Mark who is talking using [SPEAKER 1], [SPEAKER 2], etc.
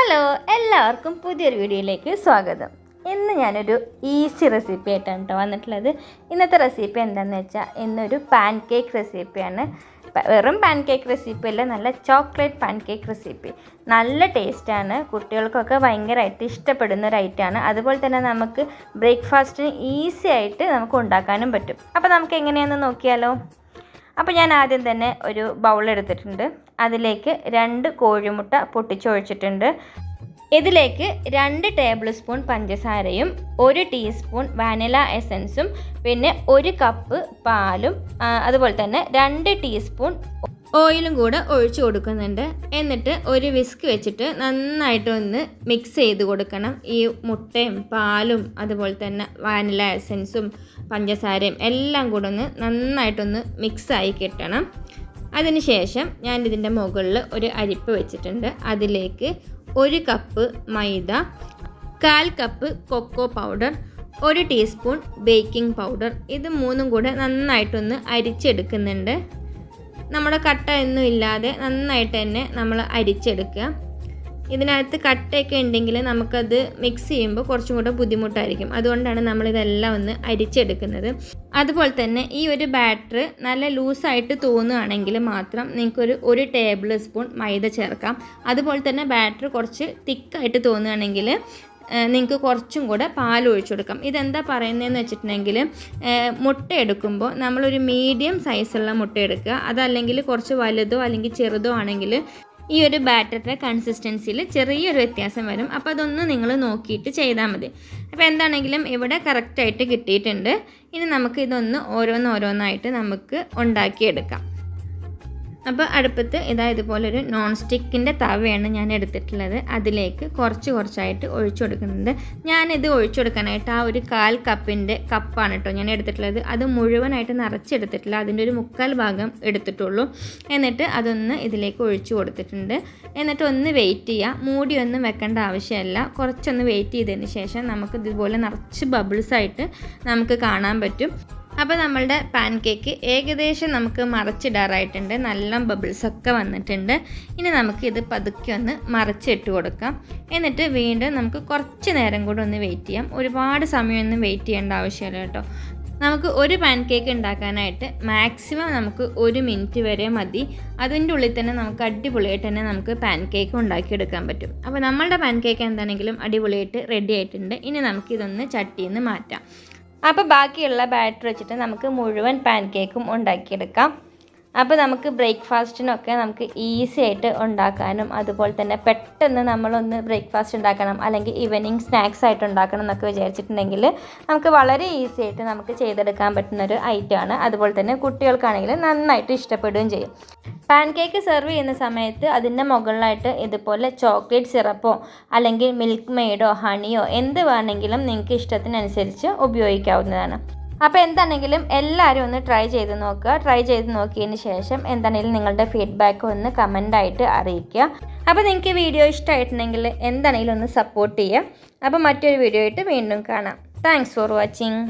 [SPEAKER 1] Hello, എല്ലാവർക്കും പുതിയൊരു വീഡിയോയിലേക്ക് സ്വാഗതം. ഇന്ന് ഞാനൊരു ഈസി റെസിപ്പി ആയിട്ടാണ് കേട്ടോ വന്നിട്ടുള്ളത്. ഇന്നത്തെ റെസിപ്പി എന്താണെന്ന് വെച്ചാൽ ഇന്നൊരു പാൻ കേക്ക് റെസിപ്പിയാണ്. വെറും പാൻ കേക്ക് റെസിപ്പി അല്ല, നല്ല ചോക്ലേറ്റ് പാൻ കേക്ക് റെസിപ്പി. നല്ല ടേസ്റ്റാണ്, കുട്ടികൾക്കൊക്കെ ഭയങ്കരമായിട്ട് ഇഷ്ടപ്പെടുന്ന ഒരു ഐറ്റമാണ്. അതുപോലെ തന്നെ നമുക്ക് ബ്രേക്ക്ഫാസ്റ്റിന് ഈസി ആയിട്ട് നമുക്ക് ഉണ്ടാക്കാനും പറ്റും. അപ്പോൾ നമുക്ക് എങ്ങനെയാണെന്ന് നോക്കിയാലോ. അപ്പോൾ ഞാൻ ആദ്യം തന്നെ ഒരു ബൗൾ എടുത്തിട്ടുണ്ട്. അതിലേക്ക് 2 കോഴിമുട്ട പൊട്ടിച്ചൊഴിച്ചിട്ടുണ്ട്. ഇതിലേക്ക് 2 ടേബിൾ സ്പൂൺ പഞ്ചസാരയും 1 ടീസ്പൂൺ വാനില എസൻസും പിന്നെ 1 കപ്പ് പാലും അതുപോലെ തന്നെ 2 ടീസ്പൂൺ ഓയിലും കൂടെ ഒഴിച്ചു കൊടുക്കുന്നുണ്ട്. എന്നിട്ട് ഒരു വിസ്ക് വെച്ചിട്ട് നന്നായിട്ടൊന്ന് മിക്സ് ചെയ്ത് കൊടുക്കണം. ഈ മുട്ടയും പാലും അതുപോലെ തന്നെ വാനില എസൻസും പഞ്ചസാരയും എല്ലാം കൂടെ ഒന്ന് നന്നായിട്ടൊന്ന് മിക്സായി കിട്ടണം. അതിനുശേഷം ഞാനിതിൻ്റെ മുകളിൽ ഒരു അരിപ്പ് വെച്ചിട്ടുണ്ട്. അതിലേക്ക് 1 cup maida, 1/4 cup cocoa powder, 1 teaspoon baking powder, ഇത് മൂന്നും കൂടെ നന്നായിട്ടൊന്ന് അരിച്ചെടുക്കുന്നുണ്ട്. നമ്മുടെ കട്ട ഒന്നും ഇല്ലാതെ നന്നായിട്ട് തന്നെ നമ്മൾ അരിച്ചെടുക്കുക. ഇതിനകത്ത് കട്ടയൊക്കെ ഉണ്ടെങ്കിൽ നമുക്കത് മിക്സ് ചെയ്യുമ്പോൾ കുറച്ചും കൂടെ ബുദ്ധിമുട്ടായിരിക്കും. അതുകൊണ്ടാണ് നമ്മളിതെല്ലാം ഒന്ന് അരിച്ചെടുക്കുന്നത്. അതുപോലെ തന്നെ ഈ ഒരു ബാറ്റർ നല്ല ലൂസായിട്ട് തോന്നുകയാണെങ്കിൽ മാത്രം നിങ്ങൾക്കൊരു 1 ടേബിൾ സ്പൂൺ മൈദ ചേർക്കാം. അതുപോലെ തന്നെ ബാറ്റർ കുറച്ച് തിക്കായിട്ട് തോന്നുകയാണെങ്കിൽ നിങ്ങൾക്ക് കുറച്ചും കൂടെ പാൽ ഒഴിച്ചു കൊടുക്കാം. ഇതെന്താ പറയുന്നതെന്ന് വെച്ചിട്ടുണ്ടെങ്കിൽ മുട്ട എടുക്കുമ്പോൾ നമ്മളൊരു മീഡിയം സൈസുള്ള മുട്ട എടുക്കുക. അതല്ലെങ്കിൽ കുറച്ച് വലുതോ അല്ലെങ്കിൽ ചെറുതോ ആണെങ്കിൽ ഈ ഒരു ബാറ്ററിൻ്റെ കൺസിസ്റ്റൻസിയിൽ ചെറിയൊരു വ്യത്യാസം വരും. അപ്പോൾ അതൊന്ന് നിങ്ങൾ നോക്കിയിട്ട് ചെയ്താൽ മതി. അപ്പോൾ എന്താണെങ്കിലും ഇവിടെ കറക്റ്റായിട്ട് കിട്ടിയിട്ടുണ്ട്. ഇനി നമുക്ക് ഇതൊന്ന് ഓരോന്നായിട്ട് നമുക്ക് ഉണ്ടാക്കിയെടുക്കാം. അപ്പോൾ അടുപ്പത്ത് ഇതുപോലൊരു നോൺ സ്റ്റിക്കിൻ്റെ തവയാണ് ഞാൻ എടുത്തിട്ടുള്ളത്. അതിലേക്ക് കുറച്ചായിട്ട് ഒഴിച്ചു കൊടുക്കുന്നുണ്ട്. ഞാനിത് ഒഴിച്ചു കൊടുക്കാനായിട്ട് ആ ഒരു 1/4 കപ്പിൻ്റെ കപ്പാണ് കേട്ടോ ഞാൻ എടുത്തിട്ടുള്ളത്. അത് മുഴുവനായിട്ട് നിറച്ചെടുത്തിട്ടില്ല, അതിൻ്റെ ഒരു 1/4 ഭാഗം എടുത്തിട്ടുള്ളൂ. എന്നിട്ട് അതൊന്ന് ഇതിലേക്ക് ഒഴിച്ചു കൊടുത്തിട്ടുണ്ട്. എന്നിട്ട് ഒന്ന് വെയിറ്റ് ചെയ്യുക. മൂടിയൊന്നും വെക്കേണ്ട ആവശ്യമില്ല. കുറച്ചൊന്ന് വെയിറ്റ് ചെയ്തതിന് ശേഷം നമുക്ക് ഇതുപോലെ നിറച്ച് ബബിൾസായിട്ട് നമുക്ക് കാണാൻ പറ്റും. അപ്പോൾ നമ്മളുടെ പാൻ കേക്ക് ഏകദേശം നമുക്ക് മറച്ചിടാറായിട്ടുണ്ട്. നല്ല ബബിൾസൊക്കെ വന്നിട്ടുണ്ട്. ഇനി നമുക്കിത് പതുക്കെ ഒന്ന് മറച്ചിട്ട് കൊടുക്കാം. എന്നിട്ട് വീണ്ടും നമുക്ക് കുറച്ച് നേരം കൂടെ ഒന്ന് വെയിറ്റ് ചെയ്യാം. ഒരുപാട് സമയമൊന്നും വെയിറ്റ് ചെയ്യേണ്ട ആവശ്യമില്ല കേട്ടോ. നമുക്ക് ഒരു പാൻ കേക്ക് ഉണ്ടാക്കാനായിട്ട് മാക്സിമം നമുക്ക് 1 മിനിറ്റ് വരെ മതി. അതിൻ്റെ ഉള്ളിൽ തന്നെ നമുക്ക് അടിപൊളിയായിട്ട് തന്നെ നമുക്ക് പാൻ കേക്ക് ഉണ്ടാക്കിയെടുക്കാൻ പറ്റും. അപ്പോൾ നമ്മളുടെ പാൻ കേക്ക് എന്താണെങ്കിലും അടിപൊളിയായിട്ട് റെഡി ആയിട്ടുണ്ട്. ഇനി നമുക്കിതൊന്ന് ചട്ടിയിൽ നിന്ന് മാറ്റാം. അപ്പോൾ ബാക്കിയുള്ള ബാറ്റർ വെച്ചിട്ട് നമുക്ക് മുഴുവൻ പാൻ കേക്കും ഉണ്ടാക്കിയെടുക്കാം. അപ്പോൾ നമുക്ക് ബ്രേക്ക്ഫാസ്റ്റിനൊക്കെ നമുക്ക് ഈസി ആയിട്ട് ഉണ്ടാക്കാനും അതുപോലെ തന്നെ പെട്ടെന്ന് നമ്മളൊന്ന് ബ്രേക്ക്ഫാസ്റ്റ് ഉണ്ടാക്കണം അല്ലെങ്കിൽ ഈവനിങ് സ്നാക്സ് ആയിട്ട് ഉണ്ടാക്കണം എന്നൊക്കെ വിചാരിച്ചിട്ടുണ്ടെങ്കിൽ നമുക്ക് വളരെ ഈസി ആയിട്ട് നമുക്ക് ചെയ്തെടുക്കാൻ പറ്റുന്നൊരു ഐറ്റമാണ്. അതുപോലെ തന്നെ കുട്ടികൾക്കാണെങ്കിൽ നന്നായിട്ട് ഇഷ്ടപ്പെടുകയും ചെയ്യും. പാൻ കേക്ക് സെർവ് ചെയ്യുന്ന സമയത്ത് അതിൻ്റെ മുകളിലായിട്ട് ഇതുപോലെ ചോക്ലേറ്റ് സിറപ്പോ അല്ലെങ്കിൽ മിൽക്ക് മെയ്ഡോ ഹണിയോ എന്ത് വേണമെങ്കിലും നിങ്ങൾക്ക് ഇഷ്ടത്തിനനുസരിച്ച് ഉപയോഗിക്കാവുന്നതാണ്. അപ്പോൾ എന്താണെങ്കിലും എല്ലാവരും ഒന്ന് ട്രൈ ചെയ്ത് നോക്കുക. ട്രൈ ചെയ്ത് നോക്കിയതിന് ശേഷം എന്താണെങ്കിലും നിങ്ങളുടെ ഫീഡ്ബാക്ക് ഒന്ന് കമൻ്റായിട്ട് അറിയിക്കുക. അപ്പോൾ നിങ്ങൾക്ക് വീഡിയോ ഇഷ്ടമായിട്ടുണ്ടെങ്കിൽ എന്താണെങ്കിലും ഒന്ന് സപ്പോർട്ട് ചെയ്യുക. അപ്പോൾ മറ്റൊരു വീഡിയോ ആയിട്ട് വീണ്ടും കാണാം. Thanks for watching.